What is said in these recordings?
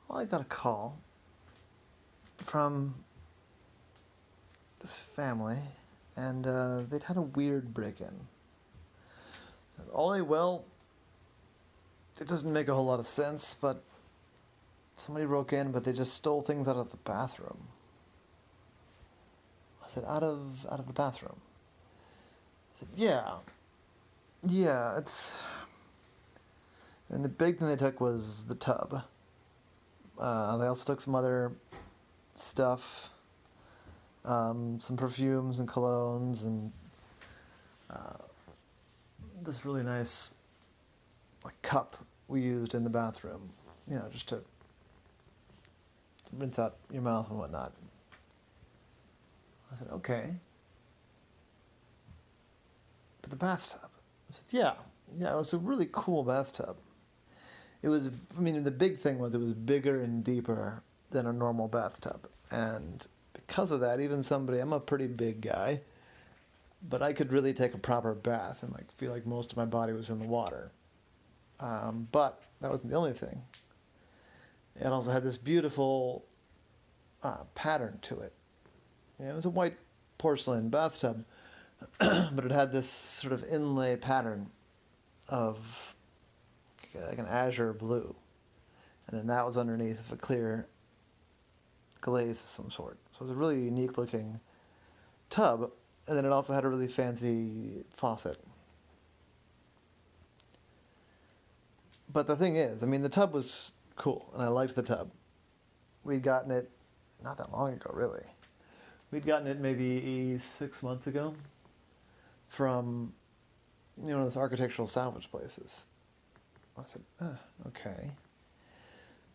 Well, I got a call from this family, and they'd had a weird break-in. Ollie, well, it doesn't make a whole lot of sense, but somebody broke in, but they just stole things out of the bathroom. I said, out of the bathroom. I said, yeah, it's. And the big thing they took was the tub. They also took some other stuff, some perfumes and colognes, and this really nice cup we used in the bathroom, just to rinse out your mouth and whatnot. I said, okay. But the bathtub. I said, yeah, it was a really cool bathtub. It was, the big thing was it was bigger and deeper than a normal bathtub. And because of that, I'm a pretty big guy, but I could really take a proper bath and feel like most of my body was in the water. But that wasn't the only thing. It also had this beautiful pattern to it. It was a white porcelain bathtub, but it had this sort of inlay pattern of like an azure blue. And then that was underneath of a clear glaze of some sort. So it was a really unique looking tub, and then it also had a really fancy faucet. But the thing is, the tub was cool, and I liked the tub. We'd gotten it not that long ago, really. We'd gotten it maybe 6 months ago from, those architectural salvage places. I said, okay.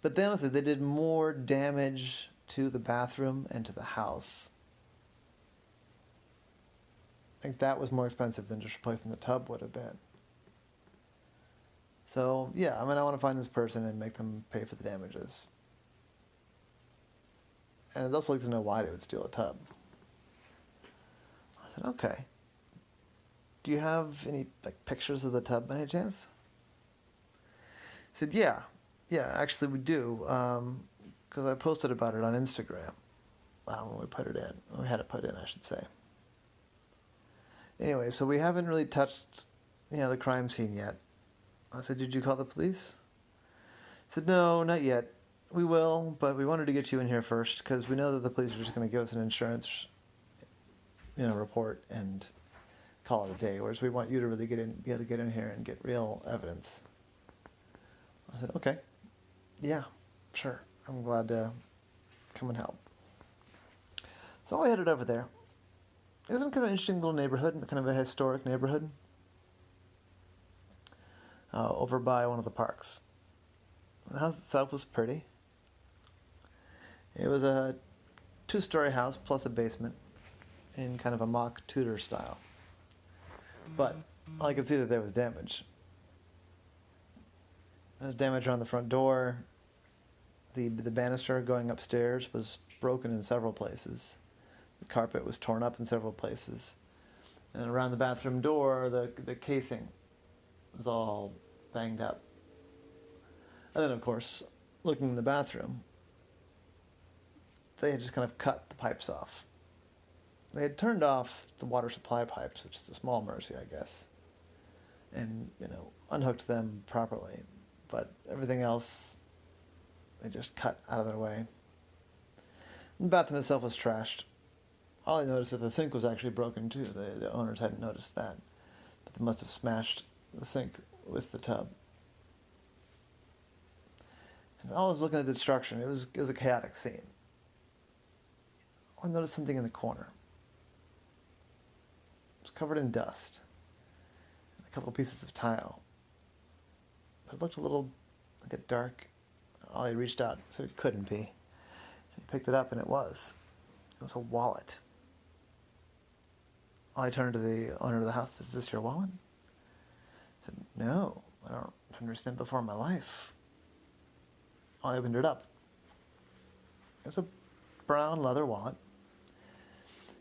But then honestly, they did more damage to the bathroom and to the house. I think that was more expensive than just replacing the tub would have been. So, yeah, I want to find this person and make them pay for the damages. And I'd also like to know why they would steal a tub. I said, okay. Do you have any pictures of the tub by any chance? He said, yeah, actually we do, because I posted about it on Instagram when we put it in. We had it put in, I should say. Anyway, so we haven't really touched, the crime scene yet. I said, did you call the police? He said, no, not yet. We will, but we wanted to get you in here first because we know that the police are just going to give us an insurance, report and call it a day. Whereas we want you to really be able to get in here and get real evidence. I said, okay, yeah, sure. I'm glad to come and help. So I headed over there. It was in kind of an interesting little neighborhood, kind of a historic neighborhood, over by one of the parks. The house itself was pretty. It was a 2-story house plus a basement in kind of a mock Tudor style. But I could see that there was damage. There was damage around the front door. The banister going upstairs was broken in several places. The carpet was torn up in several places. And around the bathroom door, the casing was all banged up. And then, of course, looking in the bathroom, they had just kind of cut the pipes off. They had turned off the water supply pipes, which is a small mercy, I guess, and, unhooked them properly. But everything else, they just cut out of their way. The bathroom itself was trashed. All I noticed that the sink was actually broken, too. The owners hadn't noticed that. But they must have smashed the sink with the tub. And I was looking at the destruction. It was a chaotic scene. I noticed something in the corner. It was covered in dust. And a couple of pieces of tile. But it looked a little like a dark. Ollie reached out, so it couldn't be. He picked it up, and it was. It was a wallet. Ollie turned to the owner of the house and said, "Is this your wallet?" I said, "No, I don't understand before in my life." Ollie opened it up. It was a brown leather wallet.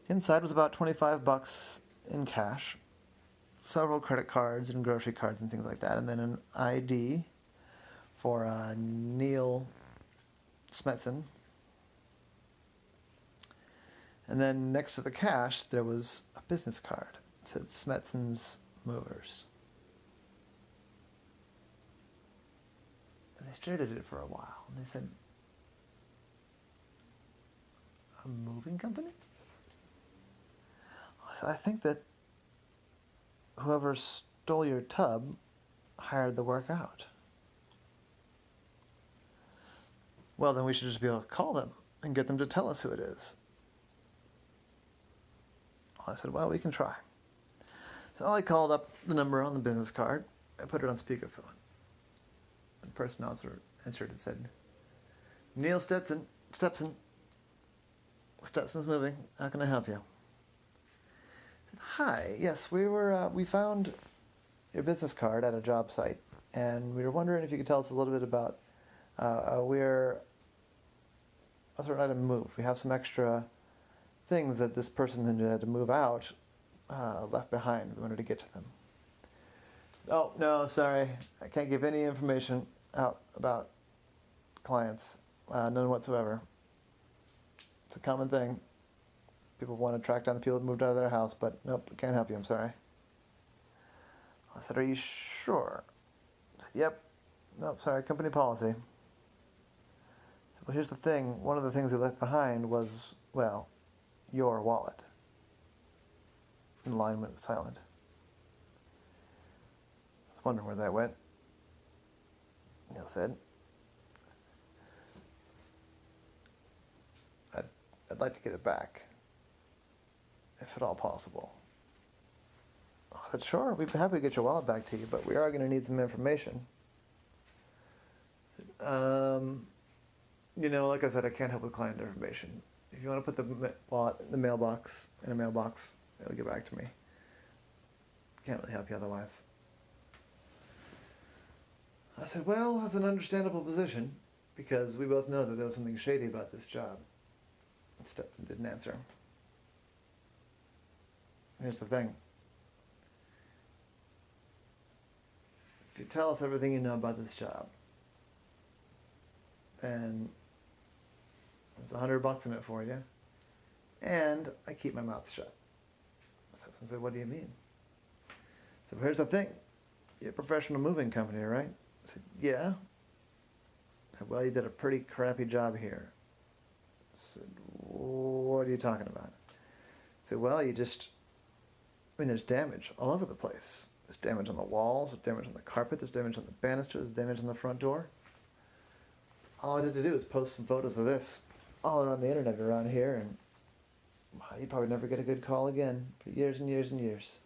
Inside was about $25 in cash, several credit cards and grocery cards and things like that, and then an ID for Neil Smetson. And then next to the cash, there was a business card. It said Smetson's Movers. And they stared at it for a while, and they said, "A moving company?" I said, "I think that whoever stole your tub hired the work out." "Well, then we should just be able to call them and get them to tell us who it is." I said, "Well, we can try." So I called up the number on the business card. I put it on speakerphone. The person answered and said, "Neil Stepson. Stepson's moving. How can I help you?" I said, "Hi, yes, we found your business card at a job site, and we were wondering if you could tell us a little bit about we're a certain item move. We have some extra things that this person who had to move out left behind. We wanted to get to them." "Oh, no, sorry. I can't give any information out about clients. None whatsoever. It's a common thing. People want to track down the people that moved out of their house, but nope, I can't help you, I'm sorry." I said, "Are you sure?" I said, "Yep. Nope, sorry, company policy." I said, "Well, here's the thing. One of the things they left behind was, well, your wallet." And the line went silent. I was wondering where that went. Neil said, I'd like to get it back, if at all possible." I said, "Sure, we'd be happy to get your wallet back to you, but we are going to need some information." Like I said, I can't help with client information. If you want to put the wallet in a mailbox, it'll get back to me. Can't really help you otherwise. I said, "Well, that's an understandable position, because we both know that there was something shady about this job." Stephen didn't answer. "Here's the thing. If you tell us everything you know about this job, then there's $100 in it for you, and I keep my mouth shut." Stephen said, "What do you mean?" So here's the thing. You're a professional moving company, right? I said, "Yeah." I said, "Well, you did a pretty crappy job here." I said, "What are you talking about?" I said, "Well, there's damage all over the place. There's damage on the walls, there's damage on the carpet, there's damage on the banisters, there's damage on the front door. All I had to do was post some photos of this all on the internet around here, and you'd probably never get a good call again for years and years and years."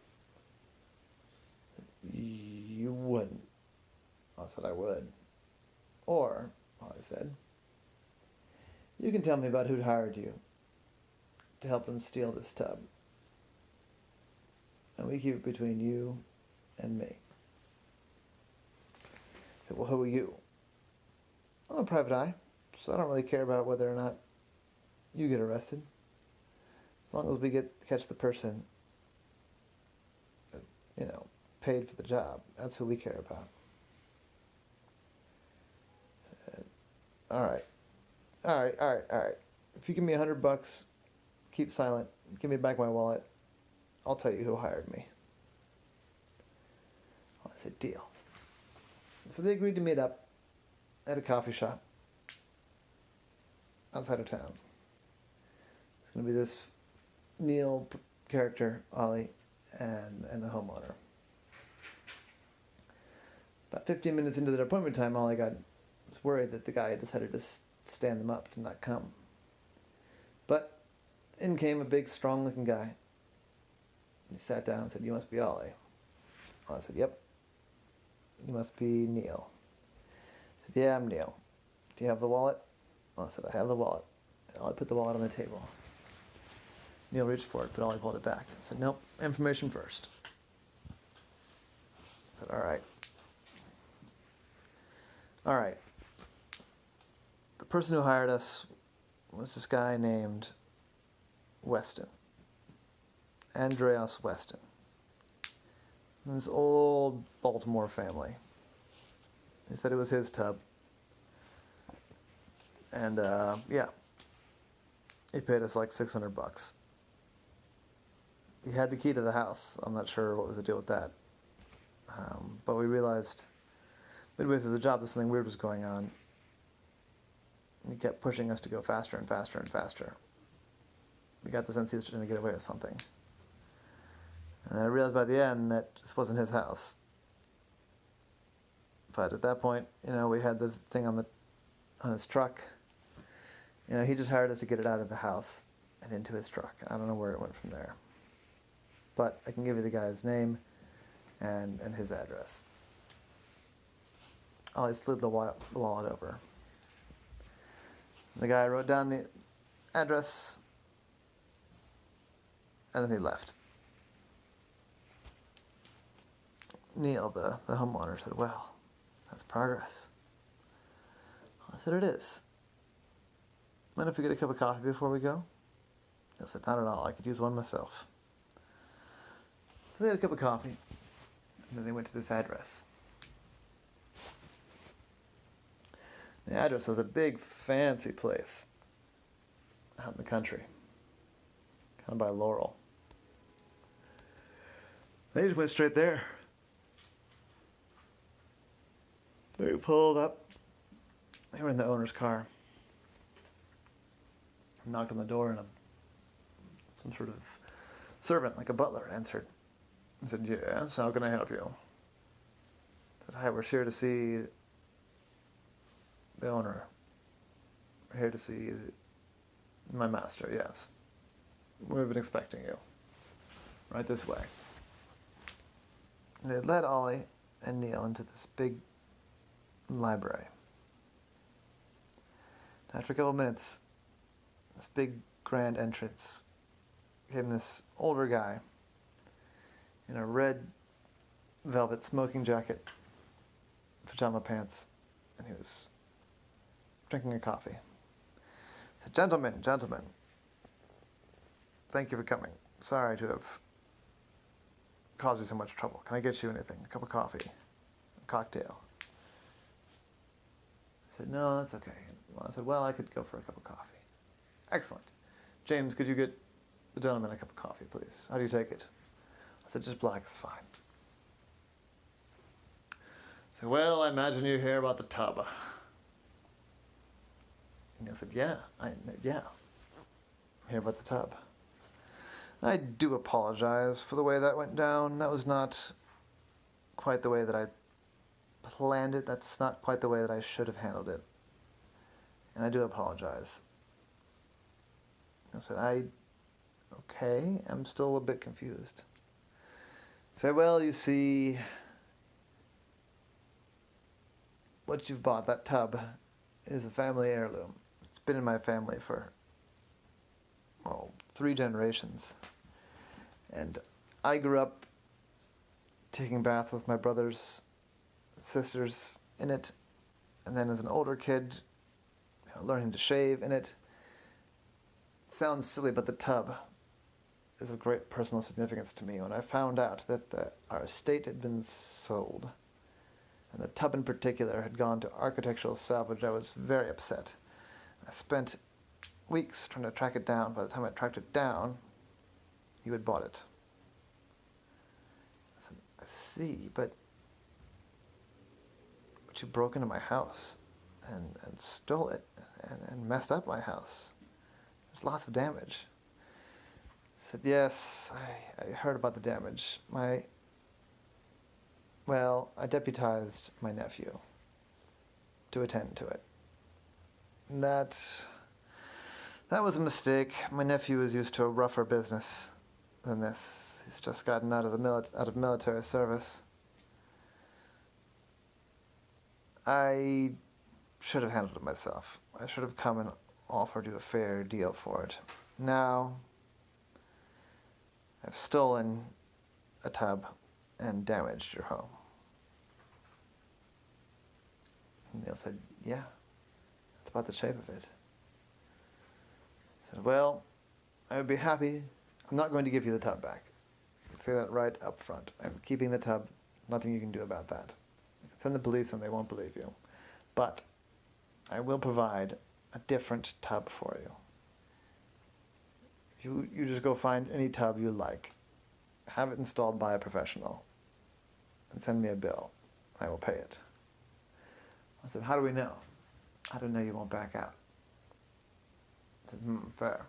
"You wouldn't." I said, "I would. Or," I said, "you can tell me about who hired you to help them steal this tub. And we keep it between you and me." I said, "Well, who are you?" "I'm a private eye, so I don't really care about whether or not you get arrested. As long as we catch the person that, paid for the job, that's who we care about." I said, All right. If you give me $100, keep silent, give me back my wallet, I'll tell you who hired me." I said, "Deal." So they agreed to meet up at a coffee shop outside of town. It's going to be this Neil character, Ollie, and the homeowner. About 15 minutes into their appointment time, Ollie was worried that the guy had decided to stand them up to not come. But in came a big, strong-looking guy. He sat down and said, "You must be Ollie." I said, "Yep." "You must be Neil." I said, "Yeah, I'm Neil. Do you have the wallet?" I said, "I have the wallet." And Ollie put the wallet on the table. Neil reached for it, but Ollie pulled it back. I said, "Nope, information first." I said, All right. The person who hired us was this guy named Weston. Andreas Weston. And this old Baltimore family. He said it was his tub. And yeah, he paid us like $600. He had the key to the house. I'm not sure what was the deal with that. But we realized midway through the job that something weird was going on. He kept pushing us to go faster and faster and faster. We got the sense he was trying to get away with something. And I realized by the end that this wasn't his house. But at that point, we had the thing on his truck. He just hired us to get it out of the house and into his truck. I don't know where it went from there. But I can give you the guy's name and his address. Ollie slid the wallet over. The guy wrote down the address, and then he left. Neil, the homeowner, said, "Well, that's progress." I said, "It is. Mind if we get a cup of coffee before we go?" Neil said, "Not at all. I could use one myself." So they had a cup of coffee, and then they went to this address. The address was a big, fancy place out in the country, kind of by Laurel. They just went straight there. They pulled up. They were in the owner's car. Knocked on the door, and some sort of servant, like a butler, answered. He said, "Yes, how can I help you?" I said, "Hi, we're here to see the owner. We're here to see my master, yes. We've been expecting you. Right this way." And they led Ollie and Neil into this big library. After a couple of minutes, this big grand entrance came this older guy in a red velvet smoking jacket, pajama pants, and he was drinking a coffee. He said, Gentlemen, thank you for coming. Sorry to have caused you so much trouble. Can I get you anything? A cup of coffee? A cocktail?" I said, "No, that's okay." Well, I said, "Well, I could go for a cup of coffee." "Excellent. James, could you get the gentleman a cup of coffee, please? How do you take it?" I said, "Just black is fine." I said, "Well, I imagine you hear about the tub." And I said, yeah, I'm here about the tub. I do apologize for the way that went down. That was not quite the way that I planned it. That's not quite the way that I should have handled it. And I do apologize. I said, okay, I'm still a bit confused. I said, "Well, you see, what you've bought, that tub, is a family heirloom. It's been in my family for, 3 generations. And I grew up taking baths with my brothers and sisters in it. And then as an older kid, learning to shave in it. It sounds silly, but the tub is of great personal significance to me. When I found out that our estate had been sold, and the tub in particular had gone to architectural salvage, I was very upset. I spent weeks trying to track it down. By the time I tracked it down, you had bought it." I said, "I see, but you broke into my house and stole it and messed up my house. There's lots of damage." I said, "Yes, I heard about the damage. I deputized my nephew to attend to it. And that was a mistake. My nephew is used to a rougher business than this. He's just gotten out of military service. I should have handled it myself. I should have come and offered you a fair deal for it. Now, I've stolen a tub and damaged your home." And Neil said, "Yeah, that's about the shape of it." I said, "Well, I would be happy. I'm not going to give you the tub back. I'll say that right up front. I'm keeping the tub. Nothing you can do about that. You can send the police and they won't believe you. But I will provide a different tub for you. You just go find any tub you like, have it installed by a professional, and send me a bill. I will pay it. I said, how do we know? How do we know you won't back out? I said, fair.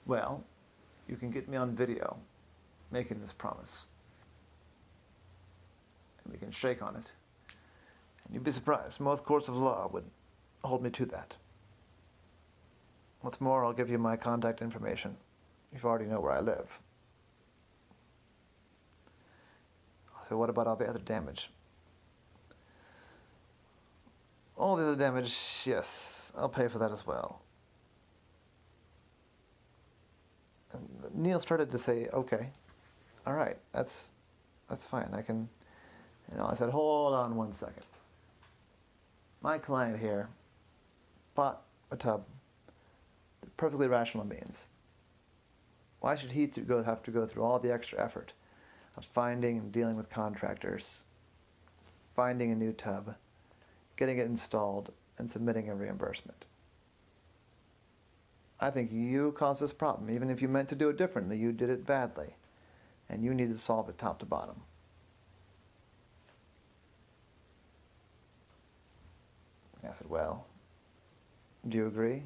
Well, you can get me on video making this promise. And we can shake on it. And you'd be surprised. Most courts of law would hold me to that. What's more, I'll give you my contact information. You already know where I live. So what about all the other damage? All the other damage, yes, I'll pay for that as well. And Neil started to say, okay, all right, that's fine. I can, I said, hold on 1 second. My client here bought a tub, perfectly rational means. Why should he have to go through all the extra effort of finding and dealing with contractors, finding a new tub, getting it installed, and submitting a reimbursement? I think you caused this problem. Even if you meant to do it differently, you did it badly, and you need to solve it top to bottom. I said, well, do you agree?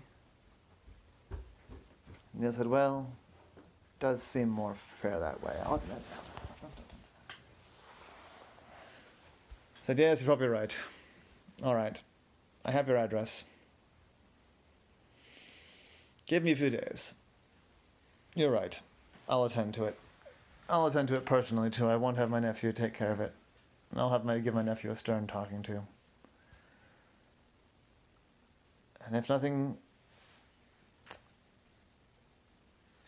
Neil said, well, it does seem more fair that way. I'll admit that. I said, yes, you're probably right. All right. I have your address. Give me a few days. You're right. I'll attend to it. I'll attend to it personally, too. I won't have my nephew take care of it. And I'll give my nephew a stern talking to. And if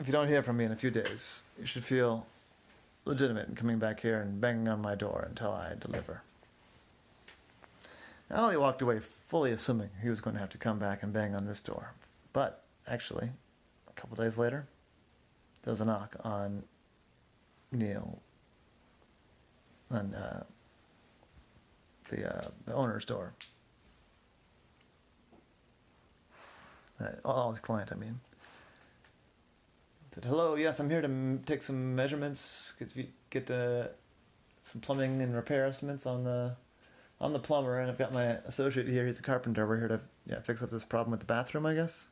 you don't hear from me in a few days, you should feel legitimate in coming back here and banging on my door until I deliver. Now, Ollie walked away fully assuming he was going to have to come back and bang on this door. But, actually, a couple days later, there was a knock on Neil, on the owner's door. Ollie's client, I mean. Said, hello, yes, I'm here to take some measurements, get some plumbing and repair estimates on the plumber, and I've got my associate here, he's a carpenter. We're here to fix up this problem with the bathroom, I guess.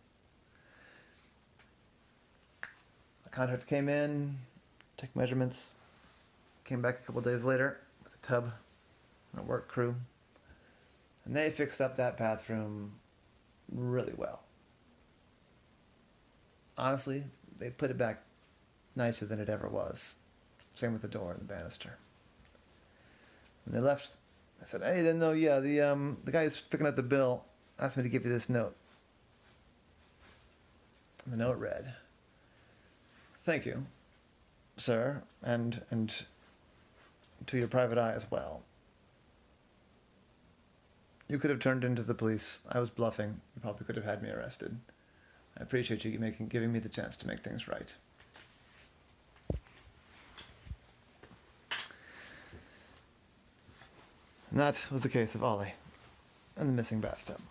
The contractor came in, took measurements, came back a couple days later with a tub and a work crew, and they fixed up that bathroom really well. Honestly, they put it back nicer than it ever was. Same with the door and the banister. When they left, I said, hey, then though, yeah, the guy who's picking up the bill asked me to give you this note. And the note read, thank you, sir, and to your private eye as well. You could have turned into the police. I was bluffing. You probably could have had me arrested. I appreciate you giving me the chance to make things right. And that was the case of Ollie and the missing bathtub.